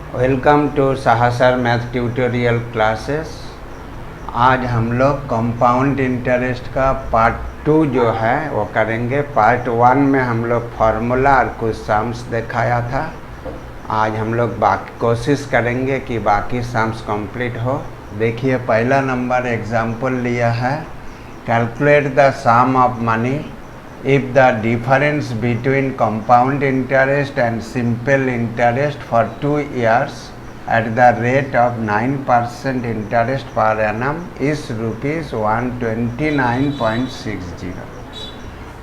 Welcome to साहसर math tutorial classes. आज हम लोग कंपाउंड इंटरेस्ट का पार्ट 2 जो है वो करेंगे। पार्ट 1 में हम लोग फार्मूला और कुछ सम्स दिखाया था। आज हम लोग बाकी कोशिश करेंगे कि बाकी सम्स कंप्लीट हो। देखिए पहला नंबर एग्जाम्पल लिया है, calculate the sum of money if the difference between compound interest and simple interest for 2 years at the rate of 9% interest per annum is rupees 129.60।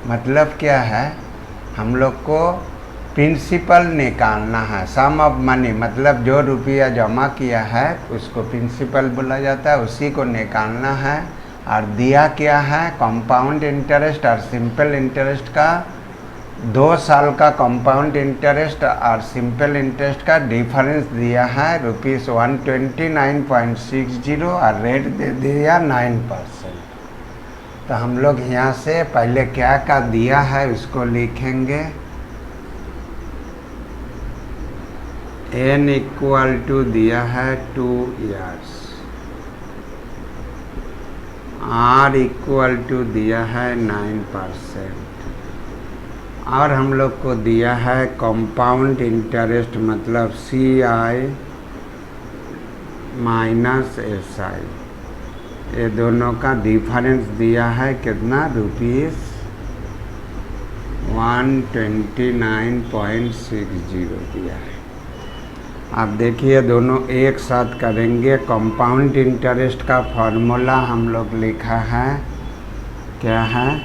मतलब क्या है, हम लोग को प्रिंसिपल निकालना है। सम ऑफ मनी मतलब जो रुपया जमा किया है उसको प्रिंसिपल बोला जाता है, उसी को निकालना है। और दिया क्या है, कंपाउंड इंटरेस्ट और सिंपल इंटरेस्ट का 2 साल का कंपाउंड इंटरेस्ट और सिंपल इंटरेस्ट का डिफरेंस दिया है रुपीज़ 129.60 और रेट दे दिया 9%। तो हम लोग यहाँ से पहले क्या का दिया है उसको लिखेंगे। n इक्वल टू दिया है 2 years, R इक्वल टू दिया है 9% और हम लोग को दिया है कंपाउंड इंटरेस्ट मतलब CI माइनस SI। ये दोनों का डिफरेंस दिया है कितना, रुपीज़ 129.60 दिया है। अब देखिए दोनों एक साथ करेंगे। कंपाउंड इंटरेस्ट का फॉर्मूला हम लोग लिखा है, क्या है,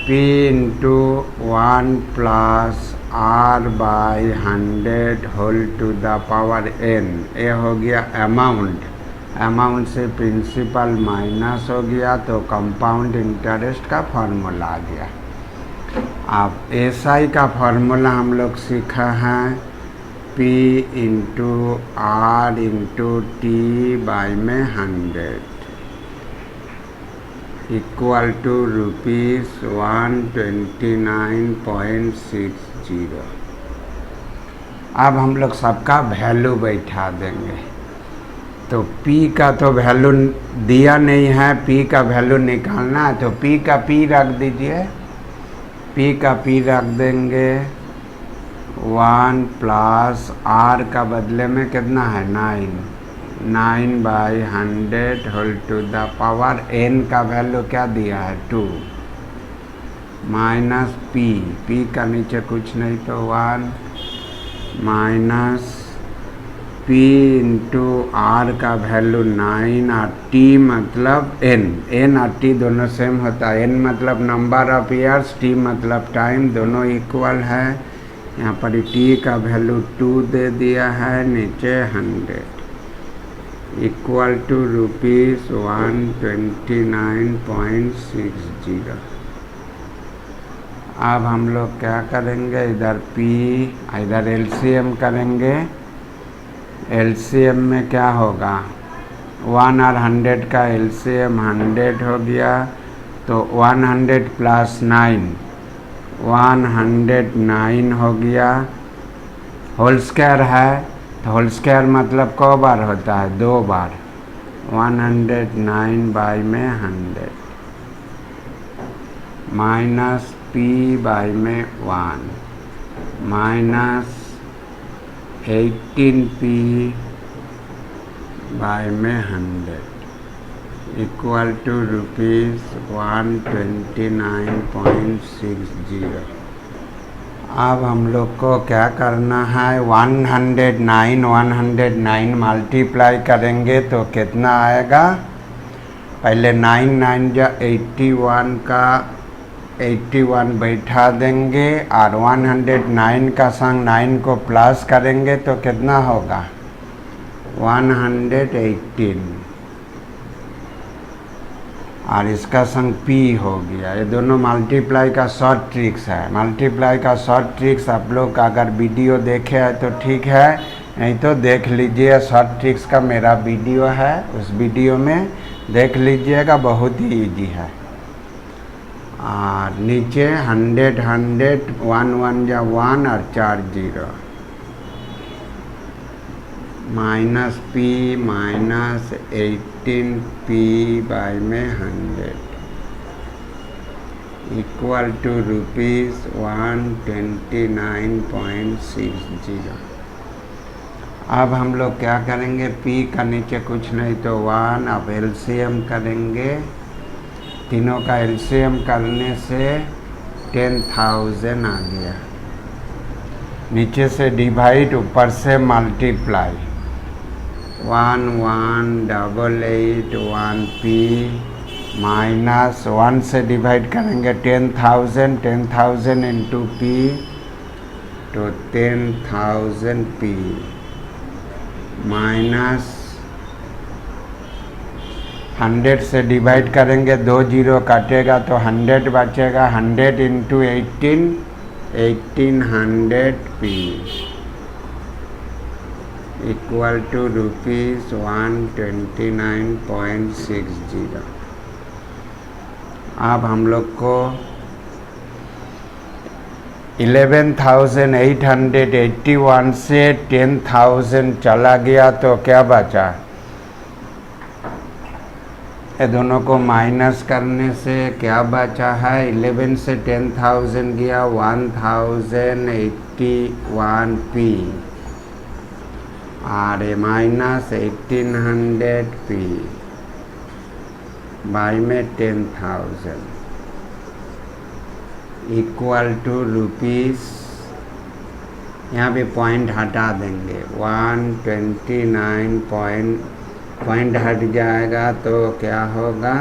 P into 1 plus R by 100 whole to the power n। ये हो गया अमाउंट, अमाउंट से प्रिंसिपल माइनस हो गया तो कंपाउंड इंटरेस्ट का फॉर्मूला आ गया। अब SI का फॉर्मूला हम लोग सीखा है, P into R into T by में 100 इक्वल टू रुपीज़ 129.60। अब हम लोग सबका वैल्यू बैठा देंगे। तो P का तो वैल्यू दिया नहीं है, P का वैल्यू निकालना है तो P का P रख दीजिए। P का P रख देंगे 1 प्लस R का बदले में कितना है 9 by 100 whole to the power n का वैल्यू क्या दिया है 2 माइनस P का नीचे कुछ नहीं तो 1 माइनस P इंटू R का वैल्यू 9 और T मतलब n और T दोनों सेम होता है। n मतलब नंबर ऑफ ईयर्स, T मतलब टाइम, दोनों इक्वल है। यहाँ पर T का वैल्यू 2 दे दिया है, नीचे 100 इक्वल टू रुपीज़ 129.60। अब हम लोग क्या करेंगे, इधर P इधर LCM करेंगे। LCM में क्या होगा, 1 और 100 का LCM 100 हो गया तो 100 प्लस 9 109 हो गया। होल स्क्वायर है तो होल स्क्वायर मतलब क बार होता है, 2 बार। 109 बाई में 100 माइनस P बाई में 1 माइनस 18P बाई में 100 इक्वल टू रुपीज़ 129.60। अब हम लोग को क्या करना है, 109 मल्टीप्लाई करेंगे तो कितना आएगा, पहले 9 जा 81 का 81 बैठा देंगे और 109 का संग 9 को प्लस करेंगे तो कितना होगा 118 और इसका संग P हो गया। ये दोनों मल्टीप्लाई का शॉर्ट ट्रिक्स है। मल्टीप्लाई का शॉर्ट ट्रिक्स आप लोग अगर वीडियो देखे है तो ठीक है, नहीं तो देख लीजिए। शॉर्ट ट्रिक्स का मेरा वीडियो है, उस वीडियो में देख लीजिएगा, बहुत ही इजी है। और नीचे 100 1 1 जा 1 और 4 0 minus P minus 18p by में 100 इक्वल टू ₹129.60। अब हम लोग क्या करेंगे, p का नीचे कुछ नहीं तो 1, अब एलसीएम करेंगे, तीनों का एलसीएम करने से 10,000 आ गया। नीचे से डिवाइड, ऊपर से मल्टीप्लाई, 118881p माइनस 1 से डिवाइड करेंगे 10,000 इंटू p तो 10,000p माइनस 100 से डिवाइड करेंगे, 2 जीरो कटेगा तो 100 बचेगा, 100 इंटू 1800p इक्वल टू ₹129.60। अब हम लोग को 11,881 से 10,000 चला गया तो क्या बचा, ये दोनों को माइनस करने से क्या बचा है, 11 से 10,000 गया 1081p और माइनस 1800p बाई में 10,000 इक्वल टू रुपीस, यहाँ पे पॉइंट हटा देंगे, 129 पॉइंट हट जाएगा तो क्या होगा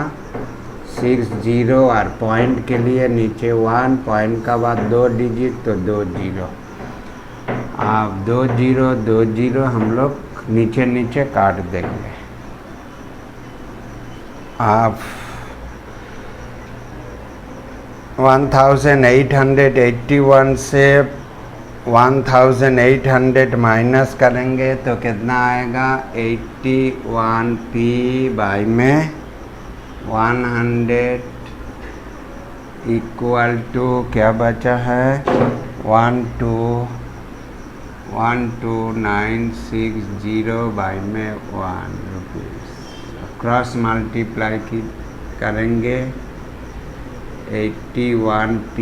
60 और पॉइंट के लिए नीचे 1, पॉइंट का बाद 2 डिजिट तो 2 जीरो। अब 2 0 हम लोग नीचे नीचे काट देंगे। आप 1881 से 1800 माइनस करेंगे तो कितना आएगा, 81p बाई में 100 इक्वल टू क्या बचा है 12960 बाई में 1 रुपीस। क्रॉस मल्टीप्लाई की करेंगे, 81p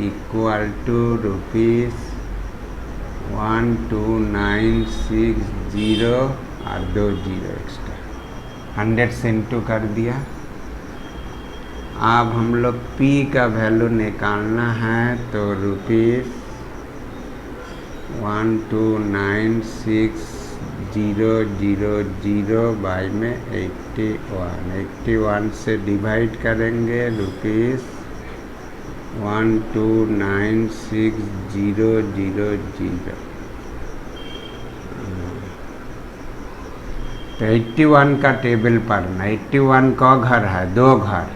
इक्वल टू ₹12960 और 2 जीरो एक्स्ट्रा, 100 से इंटू कर दिया। अब हम लोग p का वैल्यू निकालना है तो ₹1296000 बाई में 81 से डिवाइड करेंगे, ₹1296000। तो 81 का टेबल पढ़ना, 81 का घर है 2 घर,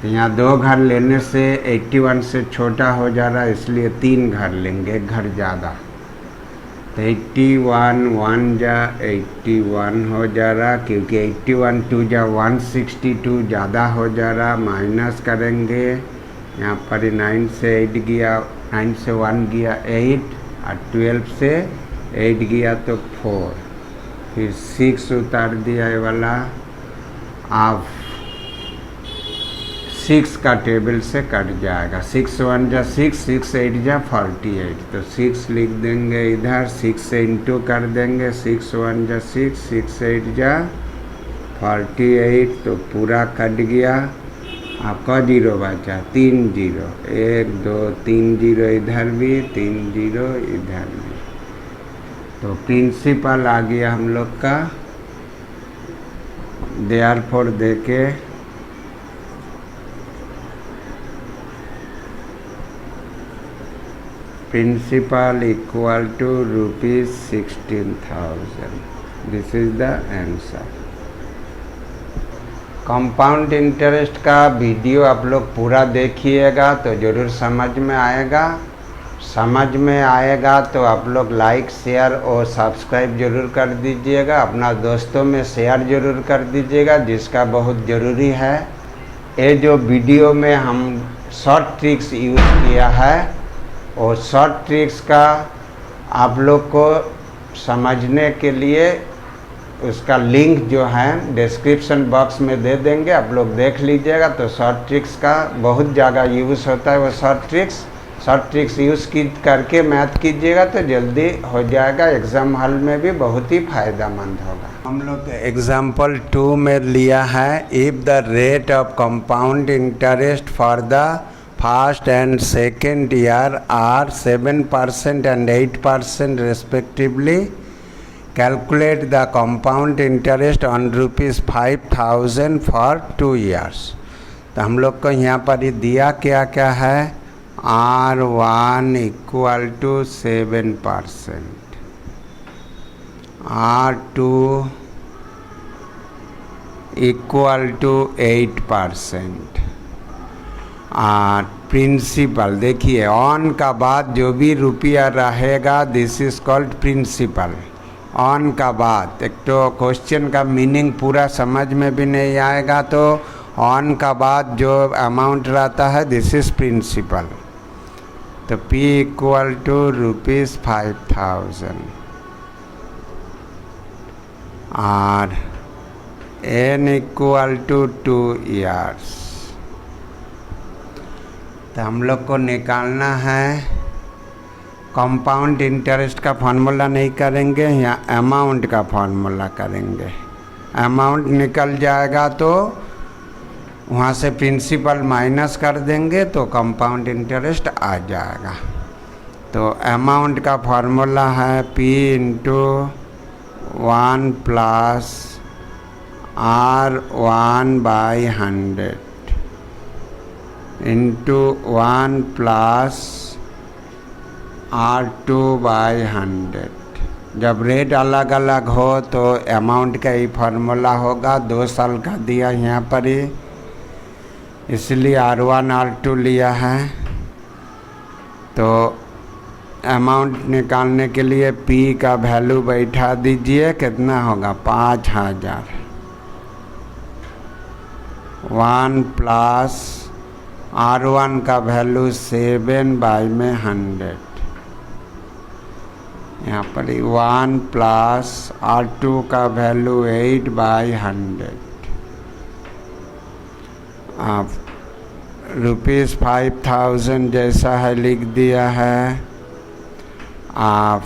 तो यहाँ 2 घर लेने से 81 से छोटा हो जा रहा है, इसलिए 3 घर लेंगे, एक घर ज़्यादा। तो 81 1 जा 81 हो जा रहा, क्योंकि 81 2 जा 162 ज़्यादा हो जा रहा, माइनस करेंगे, यहाँ पर 9 से 8 गया, 9 से 1 गया 8 और 12 से 8 गया तो 4, फिर 6 उतार दिया ये वाला। आप 6 का टेबल से कट जाएगा, 6 1 जा 6, 6 8 जा 48, तो 6 लिख देंगे इधर, 6 से इंटू कर देंगे, 6 1 जा 6, 6 8 जा 48, तो पूरा कट गया। आपका जीरो बचा, 3 जीरो, 1 2 3 जीरो इधर भी, 3 जीरो इधर भी, तो प्रिंसिपल आ गया हम लोग का। देयरफॉर देके principal equal to ₹16,000। This is the answer. Compound interest का वीडियो आप लोग पूरा देखिएगा तो ज़रूर समझ में आएगा। समझ में आएगा तो आप लोग लाइक शेयर और सब्सक्राइब जरूर कर दीजिएगा, अपना दोस्तों में शेयर जरूर कर दीजिएगा, जिसका बहुत ज़रूरी है। ये जो वीडियो में हम शॉर्ट ट्रिक्स यूज़ किया है, और शॉर्ट ट्रिक्स का आप लोग को समझने के लिए उसका लिंक जो है डिस्क्रिप्शन बॉक्स में दे देंगे, आप लोग देख लीजिएगा। तो शॉर्ट ट्रिक्स का बहुत ज़्यादा यूज़ होता है, वो शॉर्ट ट्रिक्स यूज़ करके मैथ कीजिएगा तो जल्दी हो जाएगा, एग्ज़ाम हॉल में भी बहुत ही फ़ायदेमंद होगा। हम लोग एग्जाम्पल 2 में लिया है, if the rate of compound interest for the first and second year are 7% and 8% respectively, calculate the compound interest on ₹5,000 for 2 years। तो हम लोग को यहाँ पर ही दिया क्या क्या है, R1 equal to 7%, R2 equal to 8%। Principal देखिए, ऑन का बाद जो भी रुपया रहेगा दिस इज कॉल्ड प्रिंसिपल। ऑन का बाद एक तो क्वेश्चन का मीनिंग पूरा समझ में भी नहीं आएगा, तो ऑन का बाद जो अमाउंट रहता है दिस इज प्रिंसिपल। तो P इक्वल टू ₹5,000 और N इक्वल टू 2 years। तो हम लोग को निकालना है, कंपाउंड इंटरेस्ट का फार्मूला नहीं करेंगे, यहाँ अमाउंट का फार्मूला करेंगे। अमाउंट निकल जाएगा तो वहाँ से प्रिंसिपल माइनस कर देंगे तो कंपाउंड इंटरेस्ट आ जाएगा। तो अमाउंट का फार्मूला है P into 1 plus R1/100 into 1 plus R2/100। जब रेट अलग अलग हो तो अमाउंट का ही फार्मूला होगा। 2 साल का दिया यहाँ पर ही, इसलिए R1 R2 लिया है। तो अमाउंट निकालने के लिए P का वैल्यू बैठा दीजिए, कितना होगा 5,000। 1 प्लस R1 का वैल्यू 7/100, यहाँ पर 1 प्लस R2 का वैल्यू 8/100। आप ₹5,000 जैसा है लिख दिया है। आप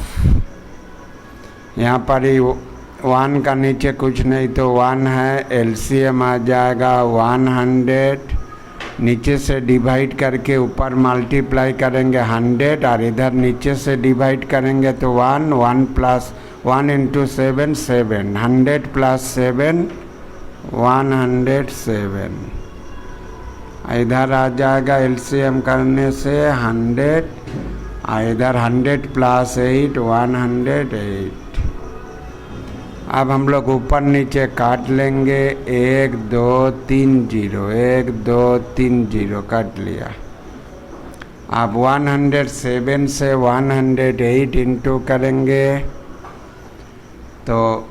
यहाँ पर ही 1 का नीचे कुछ नहीं तो 1 है, LCM आ जाएगा 100, नीचे से डिवाइड करके ऊपर मल्टीप्लाई करेंगे 100 और इधर नीचे से डिवाइड करेंगे तो 1 प्लस 1 इंटू 7 7, 100 प्लस 7 107। इधर आ जाएगा LCM करने से 100 और इधर 100 प्लस 8 108। अब हम लोग ऊपर नीचे काट लेंगे, 1 2 3 0, 1 2 3 0 काट लिया। अब 107 से 108 इंटू करेंगे तो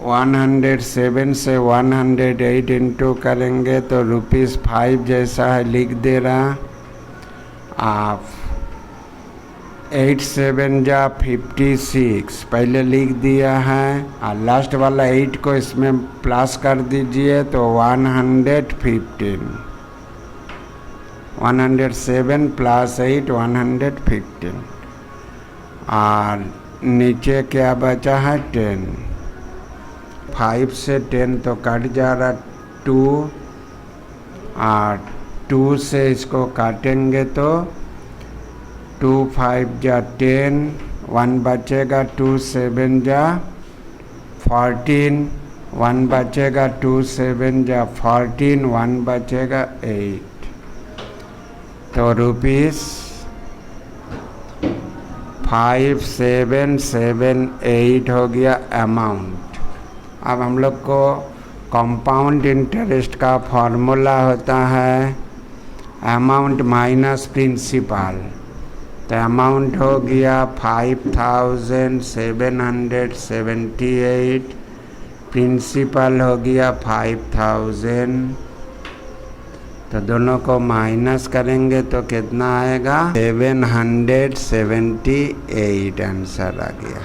107 से 108 इंटू करेंगे तो ₹5 जैसा है लिख दे रहा। आप 8 7 जा 56 पहले लिख दिया है और लास्ट वाला 8 को इसमें प्लस कर दीजिए तो 115। 107 प्लस 8 115 और नीचे क्या बचा है 10। 5 से 10 तो कट जा रहा 2 और 2 से इसको काटेंगे तो 2 5 जा 10, 1 बचेगा 2 7 जा 14, 1 बचेगा 2 7 जा 14, 1 बचेगा 8। तो ₹5778 हो गया अमाउंट। अब हम लोग को कंपाउंड इंटरेस्ट का फॉर्मूला होता है अमाउंट माइनस प्रिंसिपल। तो अमाउंट हो गया 5778, प्रिंसिपल हो गया 5000। तो दोनों को माइनस करेंगे तो कितना आएगा 778 आंसर आ गया।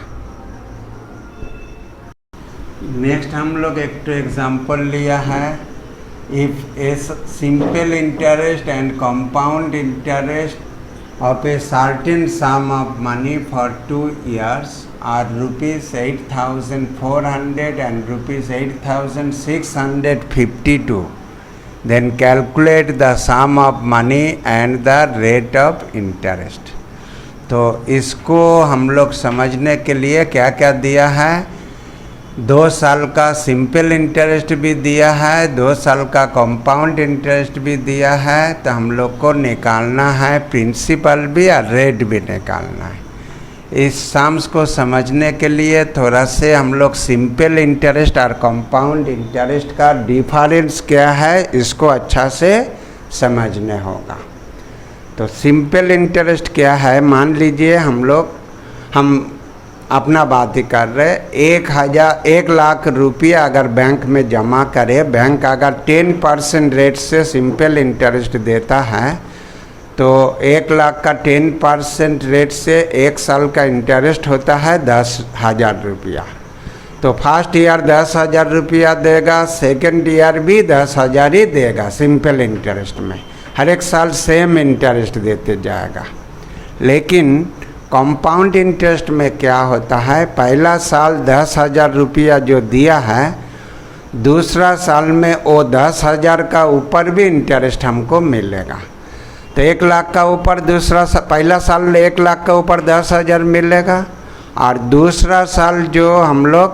नेक्स्ट हम लोग एक तो एग्जाम्पल लिया है, if a simple interest and compound interest of a certain sum of money for 2 years are ₹8,400 and ₹8,652, then calculate the sum of money and the rate of interest। तो इसको हम लोग समझने के लिए क्या क्या दिया है, 2 साल का सिंपल इंटरेस्ट भी दिया है, 2 साल का कंपाउंड इंटरेस्ट भी दिया है। तो हम लोग को निकालना है प्रिंसिपल भी और रेट भी निकालना है। इस सम्स को समझने के लिए थोड़ा से हम लोग सिंपल इंटरेस्ट और कंपाउंड इंटरेस्ट का डिफरेंस क्या है इसको अच्छा से समझने होगा। तो सिंपल इंटरेस्ट क्या है, मान लीजिए हम अपना बात ही कर रहे, 1 लाख रुपया अगर बैंक में जमा करें, बैंक अगर 10% रेट से सिंपल इंटरेस्ट देता है तो 1 लाख का 10% रेट से 1 साल का इंटरेस्ट होता है 10,000 रुपया। तो फर्स्ट ईयर 10,000 रुपया देगा, सेकेंड ईयर भी 10,000 ही देगा सिंपल इंटरेस्ट में, हर एक साल सेम इंटरेस्ट देते जाएगा। लेकिन कंपाउंड इंटरेस्ट में क्या होता है, पहला साल 10,000 रुपया जो दिया है, दूसरा साल में वो 10,000 का ऊपर भी इंटरेस्ट हमको मिलेगा। तो 1 लाख का ऊपर पहला साल 1 लाख का ऊपर 10,000 मिलेगा, और दूसरा साल जो हम लोग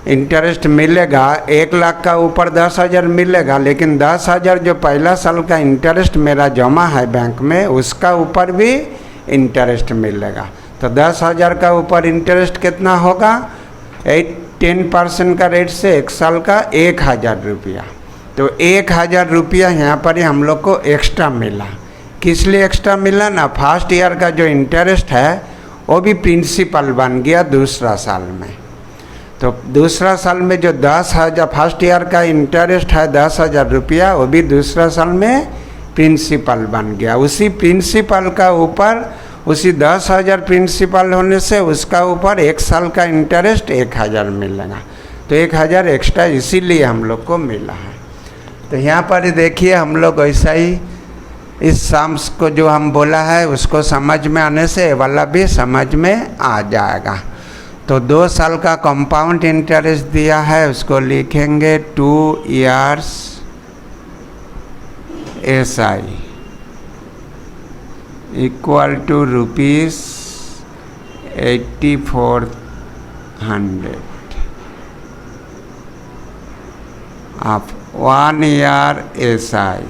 इंटरेस्ट मिलेगा 1 लाख का ऊपर 10,000 मिलेगा, लेकिन 10,000 जो पहला साल का इंटरेस्ट मेरा जमा है बैंक में उसका ऊपर भी इंटरेस्ट मिलेगा। तो 10,000 का ऊपर इंटरेस्ट कितना होगा, 10% का रेट से 1 साल का 1,000 रुपया। तो 1,000 रुपया यहाँ पर हम लोग को एक्स्ट्रा मिला। किस लिए एक्स्ट्रा मिला ना, फर्स्ट ईयर का जो इंटरेस्ट है वो भी प्रिंसिपल बन गया दूसरा साल में। तो दूसरा साल में जो 10,000 फर्स्ट ईयर का इंटरेस्ट है 10,000 रुपया, वो भी दूसरा साल में प्रिंसिपल बन गया। उसी प्रिंसिपल का ऊपर उसी 10,000 प्रिंसिपल होने से उसका ऊपर 1 साल का इंटरेस्ट 1,000 मिलेगा। तो 1,000 एक्स्ट्रा इसीलिए हम लोग को मिला है। तो यहाँ पर देखिए हम लोग ऐसा ही इस सम्स को जो हम बोला है उसको समझ में आने से वाला भी समझ में आ जाएगा। तो 2 साल का कंपाउंड इंटरेस्ट दिया है, उसको लिखेंगे 2 years SI इक्वल टू ₹8,400 आप 1 year SI।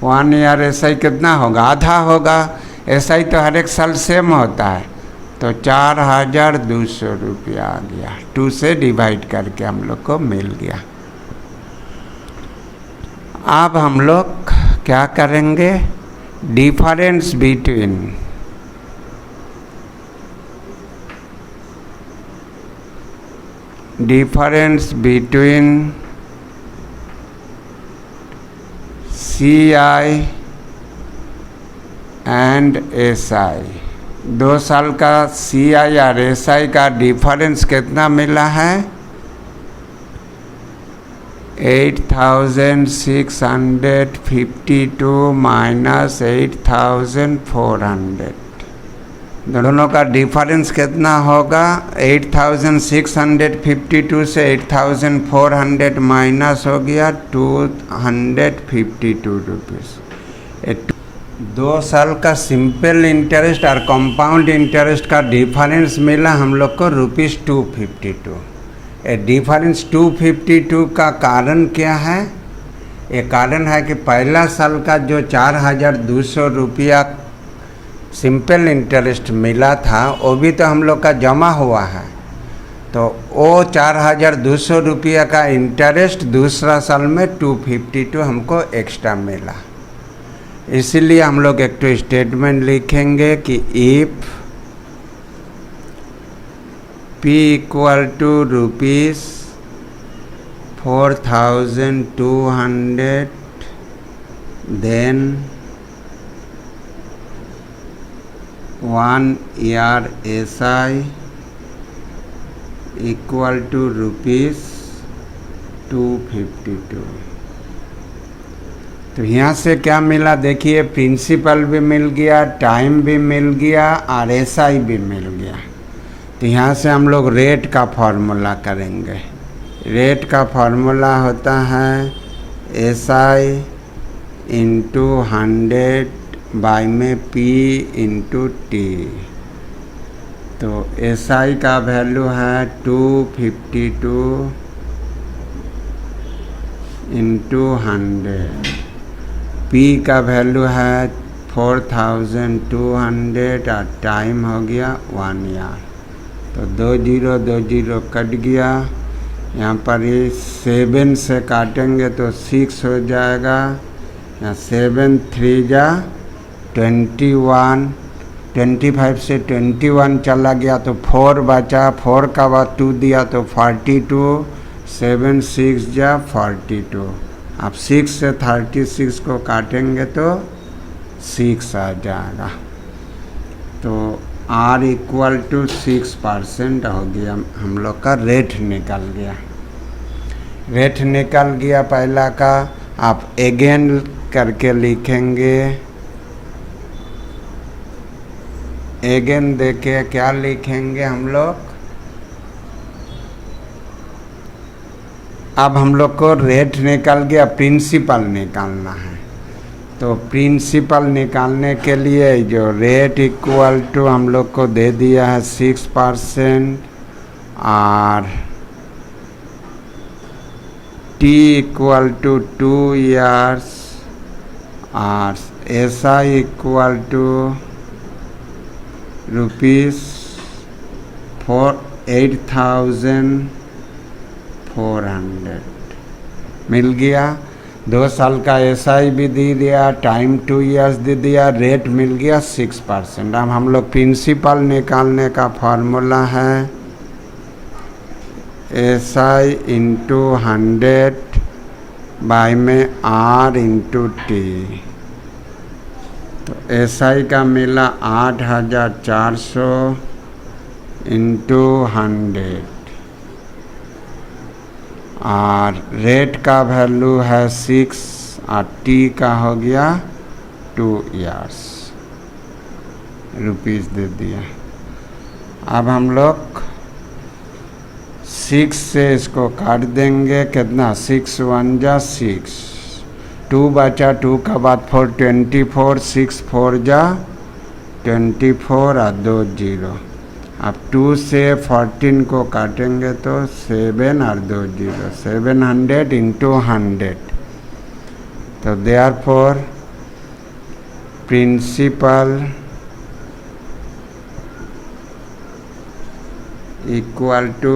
1 year SI कितना होगा, आधा होगा। SI तो हर एक साल सेम होता है, तो 4,200 रुपया आ गया। 2 से डिवाइड करके हम लोग को मिल गया। अब हम लोग क्या करेंगे, difference between CI and SI। 2 साल का CI और SI का डिफरेंस कितना मिला है, 8,652 माइनस 8,400। दोनों का डिफरेंस कितना होगा, 8,652 से 8,400 माइनस हो गया 252 रुपीज़। 2 साल का सिंपल इंटरेस्ट और कंपाउंड इंटरेस्ट का डिफरेंस मिला हम लोग को ₹252। डिफरेंस 252 का कारण क्या है, ये कारण है कि पहला साल का जो 4,200 रुपया सिंपल इंटरेस्ट मिला था वो भी तो हम लोग का जमा हुआ है। तो वो 4,200 रुपया का इंटरेस्ट दूसरा साल में 252 हमको एक्स्ट्रा मिला। इसीलिए हम लोग एक तो स्टेटमेंट लिखेंगे कि if P equal to ₹4,200 then 1 year SI equal to ₹252। तो यहाँ से क्या मिला देखिए, प्रिंसिपल भी मिल गया, टाइम भी मिल गया और एसआई भी मिल गया। तो यहाँ से हम लोग रेट का फॉर्मूला करेंगे। रेट का फॉर्मूला होता है एसआई इंटू 100 बाई में पी इंटू टी। तो एसआई का वैल्यू है 252 इंटू 100, पी का वैल्यू है 4200 और टाइम हो गया 1 ईयर। तो 20 कट गया। यहाँ पर ये 7 से काटेंगे तो 6 हो जाएगा। यहाँ 7 3 जा 21, 25 से 21 चला गया तो 4 बचा, 4 का बाद 2 दिया तो 42, 7 6 जा 42। अब 6 से 36 को काटेंगे तो 6 आ जाएगा। तो R इक्वल टू 6% हो गया, हम लोग का रेट निकल गया। रेट निकल गया पहला का। आप अगेन करके लिखेंगे। अगेन देखिए क्या लिखेंगे हम लोग। अब हम लोग को रेट निकल गया, प्रिंसिपल निकालना है। तो प्रिंसिपल निकालने के लिए जो रेट इक्वल टू हम लोग को दे दिया है 6% और टी इक्वल टू 2 ईयर्स और एसआई इक्वल टू ₹8,400 मिल गया। 2 साल का एसआई भी दे दिया, टाइम 2 ईयर्स दे दिया, रेट मिल गया 6%। अब हम लोग प्रिंसिपल निकालने का फॉर्मूला है एसआई इंटू 100 बाई में R इंटू टी। तो एसआई का मिला 8400 इंटू 100 और रेट का वैल्यू है 6 और टी का हो गया 2 ईयर्स, रुपीस दे दिया। अब हम लोग 6 से इसको काट देंगे, कितना 6 1 जा 6, 2 बचा, 2 का बाद 4 24, 6 4 जा 24 और 2 0। अब 2 से 14 को काटेंगे तो 7 और 2 0, 700 इंटू 100। तो देयरफॉर प्रिंसिपल इक्वल टू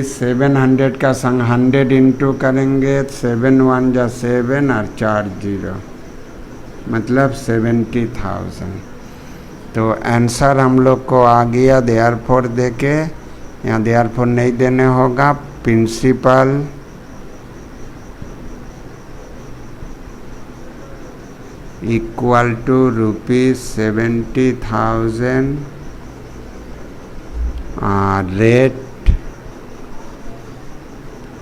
₹700 का संग 100 इंटू करेंगे, 7 1 जा 7 और 4 0 मतलब 70,000। तो आंसर हम लोग को आ गया देयरफॉर देके, यहाँ देयरफॉर नहीं देने होगा। Principal equal to ₹70,000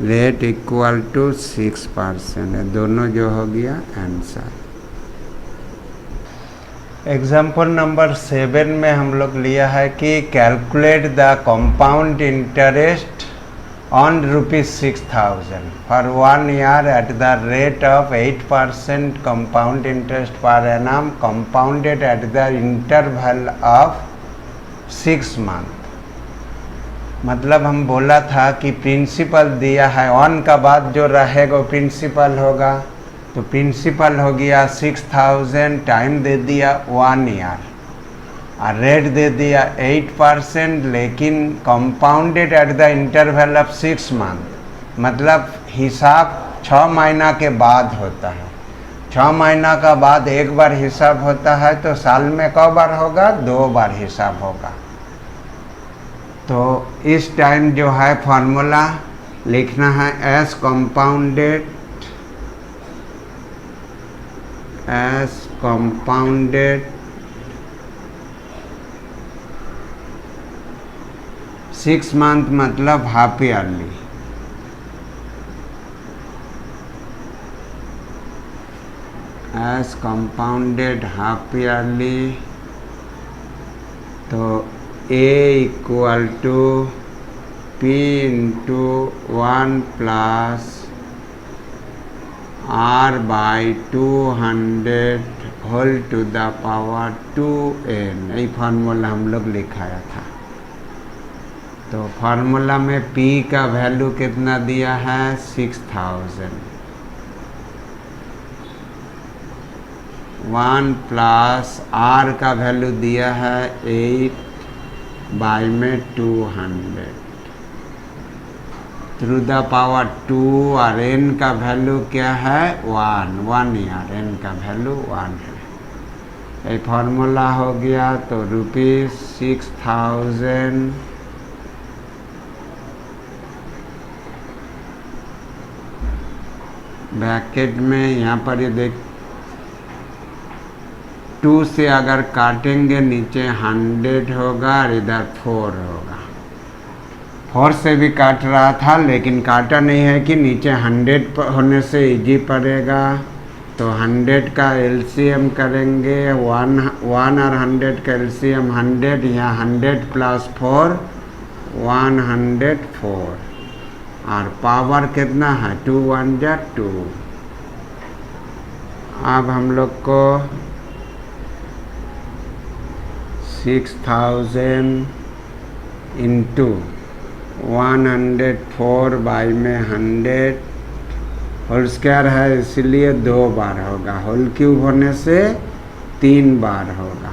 rate equal to 6% है। दोनों जो हो गया आंसर। एग्जाम्पल नंबर 7 में हम लोग लिया है कि calculate the compound interest on ₹6,000 for 1 year eight the rate of 8% compound interest per annum compounded at the interval of 6 month. मतलब हम बोला था कि प्रिंसिपल दिया है, 1 का बाद जो रहेगा वो प्रिंसिपल होगा। तो प्रिंसिपल हो गया 6,000, टाइम दे दिया 1 ईयर और रेट दे दिया 8%, लेकिन compounded at the interval of 6 month, मतलब हिसाब 6 महीना के बाद होता है। 6 महीना का बाद एक बार हिसाब होता है, तो साल में कई बार होगा? 2 बार हिसाब होगा। तो इस टाइम जो है फॉर्मूला लिखना है एस कंपाउंडेड 6 मंथ मतलब half yearly. As compounded half yearly, तो A equal to P into 1 plus R by 200 whole to the power 2n। यही फार्मूला हम लोग लिखाया था। तो फार्मूला में p का वैल्यू कितना दिया है 6000। 1 प्लस आर का वैल्यू दिया है 8 बाई में 200 थ्रू द पावर 2, और n का वैल्यू क्या है 1 यार, n का वैल्यू 1 है। ये फार्मूला हो गया। तो ₹6000 ब्रैकेट में यहाँ पर ये देख 2 से अगर काटेंगे नीचे 100 होगा और इधर 4 होगा। 4 से भी काट रहा था लेकिन काटा नहीं है कि नीचे 100 होने से इजी पड़ेगा। तो 100 का एलसीएम करेंगे, 1 और 100 का एलसीएम 100, यहाँ 100 प्लस 4 104, और पावर कितना है 2 1 जा 2। अब हम लोग को 6000 इंटू 104 बाई में 100 होल स्क्वायर है, इसलिए 2 बार होगा। होल क्यूब होने से 3 बार होगा।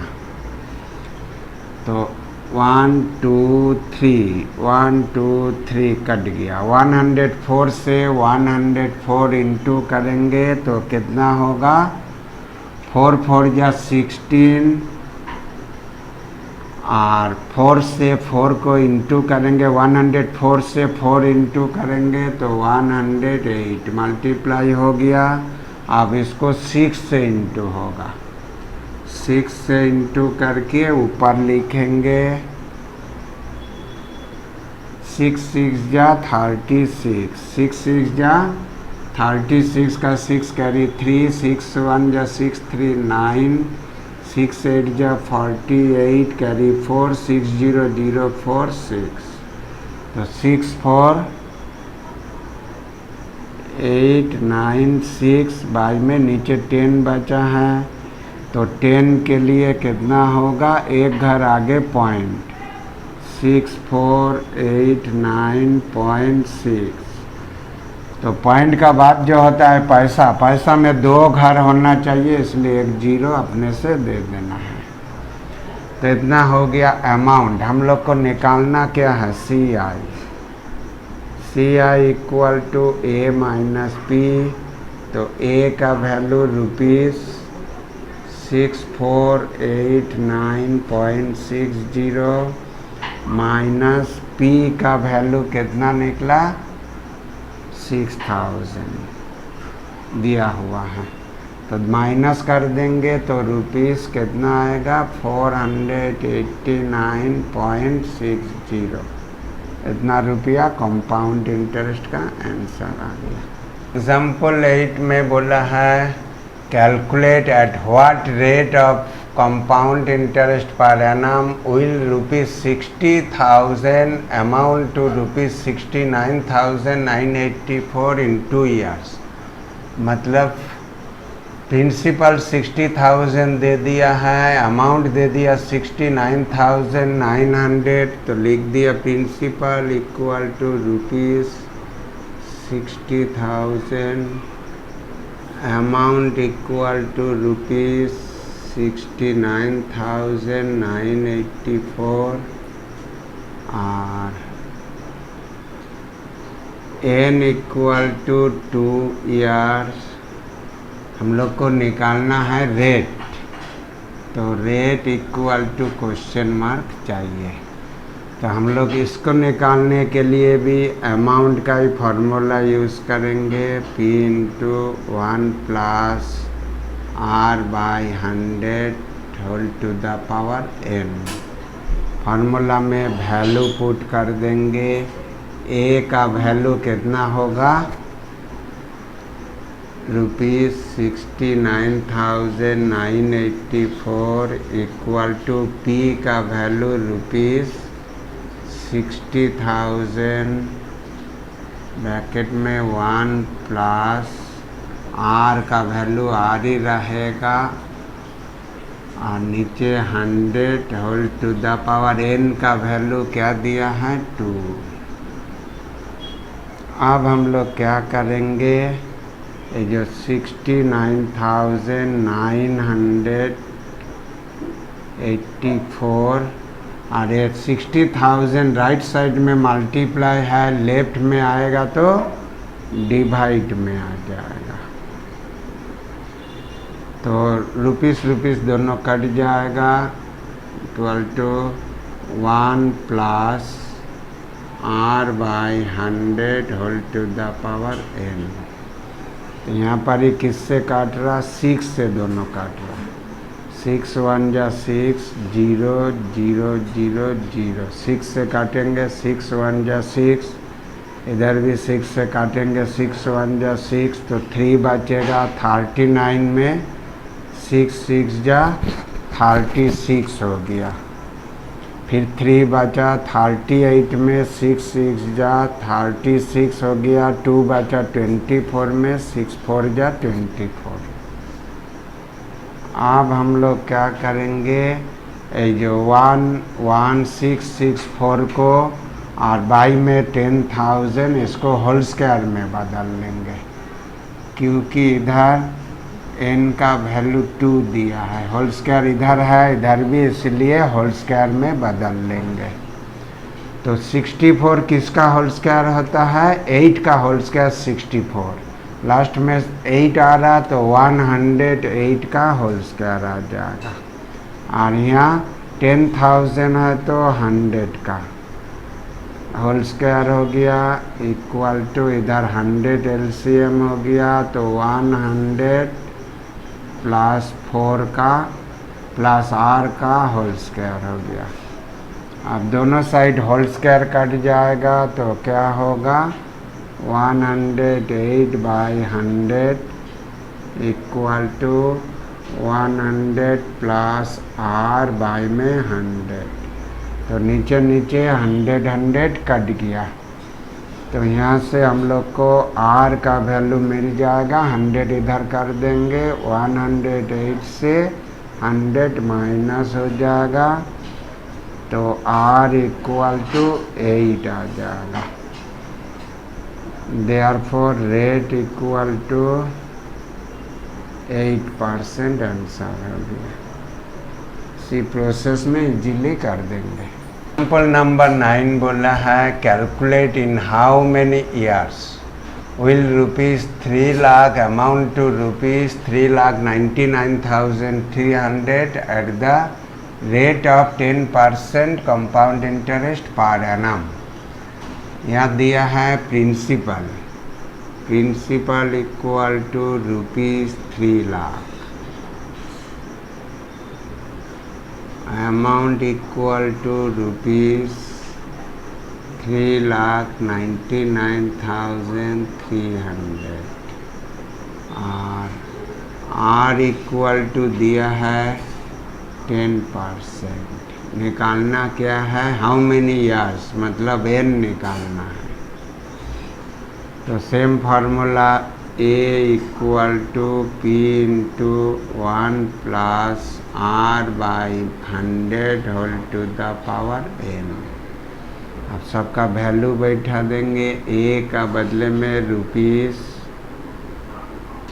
तो 1 2 3 कट गया। 104 से 104 इंटू करेंगे तो कितना होगा 4 4 जा 16, और 4 से 4 को इंटू करेंगे, 104 से 4 इंटू करेंगे तो 108 मल्टीप्लाई हो गया। अब इसको 6 से इंटू होगा, 6 से इंटू करके ऊपर लिखेंगे 6 6 जा 36, 6 6 जा 36 का 6 कैरी 3, 6 1 जा 6 3 9, 6 8 जा 48 कैरी 4, 6 0 0 4 6। तो 6 4 8 9 6 बाई में नीचे 10 बचा है। तो 10 के लिए कितना होगा, एक घर आगे पॉइंट 6 4 8 9.6। तो पॉइंट का बाद जो होता है पैसा में 2 घर होना चाहिए, इसलिए एक 0 अपने से दे देना है। तो इतना हो गया अमाउंट। हम लोग को निकालना क्या है CI equal to A minus P। तो A का वैल्यू ₹6489.60 माइनस P का वैल्यू कितना निकला 6000 दिया हुआ है। तो माइनस कर देंगे तो रुपीस कितना आएगा 489.60। इतना रुपया कंपाउंड इंटरेस्ट का आंसर आ गया। एग्जाम्पल 8 में बोला है calculate at what rate of compound interest per annum will ₹60,000 amount to ₹69,984 in 2 years। मतलब प्रिंसिपल 60,000 दे दिया है, अमाउंट दे दिया 69,900। तो लिख दिया principal equal to ₹60,000, amount equal to ₹69,984, और n इक्वल टू 2 ईयर्स। हम लोग को निकालना है रेट। तो rate equal to question mark चाहिए। तो हम लोग इसको निकालने के लिए भी अमाउंट का ही फार्मूला यूज़ करेंगे, P into 1 plus R/100 whole to the power n। Formula में वैल्यू पुट कर देंगे। ए का वैल्यू कितना होगा, ₹69,984 इक्वल टू पी का वैल्यू ₹60,000 ब्रैकेट में 1 प्लस आर का वैल्यू आर ही रहेगा और नीचे 100 whole to the power n का वैल्यू क्या दिया है 2। अब हम लोग क्या करेंगे, ये जो 69,984 और ये 60,000 राइट साइड में मल्टीप्लाई है, लेफ्ट में आएगा तो डिवाइड में आ जाएगा, तो रुपीस दोनों कट जाएगा, equal to 1 plus r by 100 whole to the power n। तो यहाँ पर ही किससे काट रहा, 6 से दोनों काट रहा, 6 1 जा 6, 0 0 0 0, 6 से काटेंगे, 6 1 जा 6, इधर भी 6 से काटेंगे, 6 1 जा 6, तो 3 बचेगा, 39 में 6 6 जा 36 हो गया, फिर 3 बचा, 38 में 6 6 जा 36 हो गया, 2 बचा 24 में 6 4 जा 24। अब हम लोग क्या करेंगे, ये जो 11664 को और बाई में 10,000 इसको होल स्क्वायर में बदल लेंगे, क्योंकि इधर n का वैल्यू 2 दिया है, होल स्क्वायर इधर है इधर भी, इसलिए होल स्क्वायर में बदल लेंगे। तो 64 किसका होल स्क्वायर होता है, 8 का होल स्क्वायर 64, लास्ट में 8 आ रहा तो 108 का होल स्क्वायर आ जाएगा, और यहाँ 10,000 है तो 100 का होल स्क्वायर हो गया, इक्वल टू इधर 100 LCM हो गया, तो 100 प्लस 4 का प्लस r का होल स्क्वायर हो गया। अब दोनों साइड होल स्क्वायर कट जाएगा तो क्या होगा, 108 by 100 equal to 100 plus r by में 100, तो नीचे 100 कट गया, तो यहाँ से हम लोग को r का वैल्यू मिल जाएगा, 100 इधर कर देंगे, 108 से 100 माइनस हो जाएगा, तो r इक्वल टू 8 आ जाएगा, therefore rate equal to 8% answer हो गया। इसी प्रोसेस में इजीली कर देंगे। एग्जाम्पल नंबर 9 बोला है, calculate in how many years will ₹3 lakh amount to ₹3,99,300 at the rate of 10% compound interest per annum. यहाँ दिया है principal equal to ₹3 lakh, amount equal to ₹3,99,300 और r इक्वल टू दिया है 10%। निकालना क्या है, हाउ मेनी ईयर्स मतलब n निकालना है, तो same formula a equal to p into 1 plus r by 100 whole to the power n। अब सबका वैल्यू बैठा देंगे, a का बदले में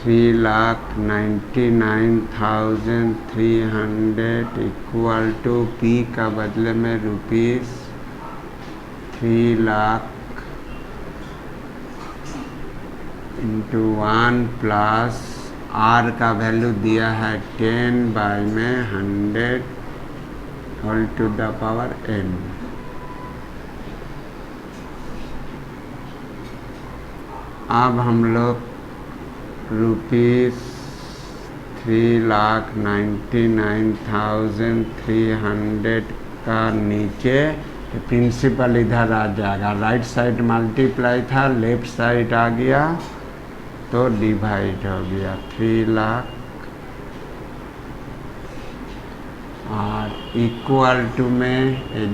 ₹3,99,300 इक्वल टू p का बदले में ₹3 लाख इंटू 1 प्लस r का वैल्यू दिया है 10 बाई में 100 whole to the power n। अब हम लोग ₹3,99,300 का नीचे प्रिंसिपल इधर आ जाएगा, राइट साइड मल्टीप्लाई था, लेफ्ट साइड आ गया तो डिवाइड हो गया 3 लाख और इक्वल टू में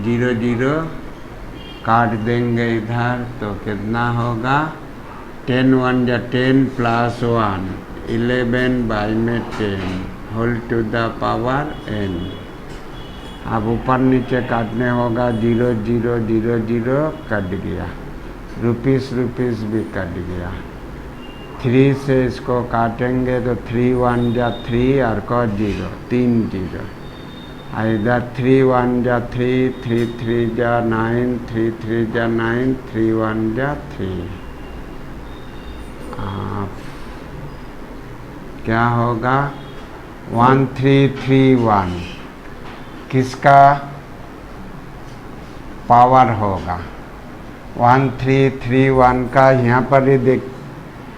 0 0 काट देंगे इधर तो कितना होगा 10 1 जा 10 प्लस 1 11 बाई में 10 whole to the power n। अब ऊपर नीचे काटने होगा 0 0 0 0 कट गया, रुपीस रुपीस भी कट गया। 3 से इसको काटेंगे तो 3 1 जा 3 और को 0 3 0, इधर 3 1 जा 3 3 3 जा 9 3 3 जा 9 3 1 जा 3। क्या होगा 1331 किसका पावर होगा 1331 का। यहाँ पर ये देख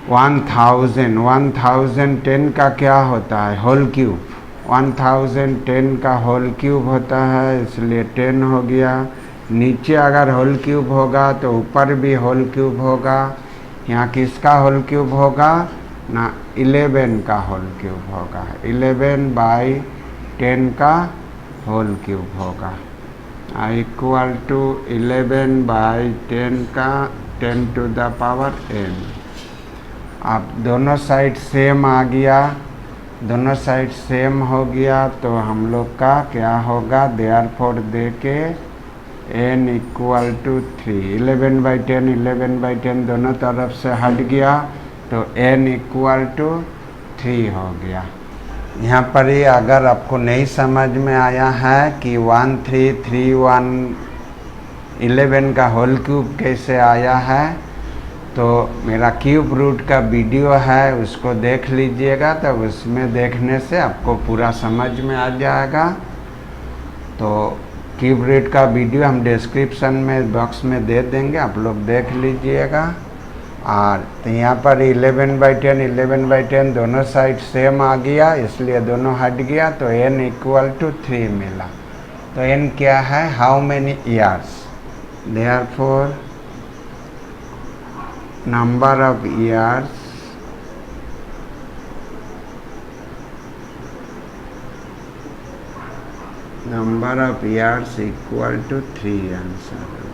1010 का क्या होता है होल क्यूब, 1010 का होल क्यूब होता है, इसलिए 10 हो गया। नीचे अगर होल क्यूब होगा तो ऊपर भी होल क्यूब होगा। यहाँ किसका होल क्यूब होगा ना 11 का होल क्यूब होगा, 11 बाई 10 का होल क्यूब होगा इक्वल टू 11 बाई 10 का 10 टू द पावर n। अब दोनों साइड सेम आ गया, दोनों साइड सेम हो गया तो हम लोग का क्या होगा देयरफॉर दे के n equal to 3, 11 by 10 11 by 10 दोनों तरफ से हट गया तो n इक्वल टू 3 हो गया। यहाँ पर ही अगर आपको नहीं समझ में आया है कि 1331 11 का होल क्यूब कैसे आया है तो मेरा क्यूब रूट का वीडियो है उसको देख लीजिएगा, तब उसमें देखने से आपको पूरा समझ में आ जाएगा। तो क्यूब रूट का वीडियो हम डिस्क्रिप्शन में बॉक्स में दे देंगे, आप लोग देख लीजिएगा। और तो यहाँ पर 11 बाई 10 11 बाई 10 दोनों साइड सेम आ गया, इसलिए दोनों हट गया तो n इक्वल टू 3 मिला। तो n क्या है how many years, therefore number of years equal to 3 answer.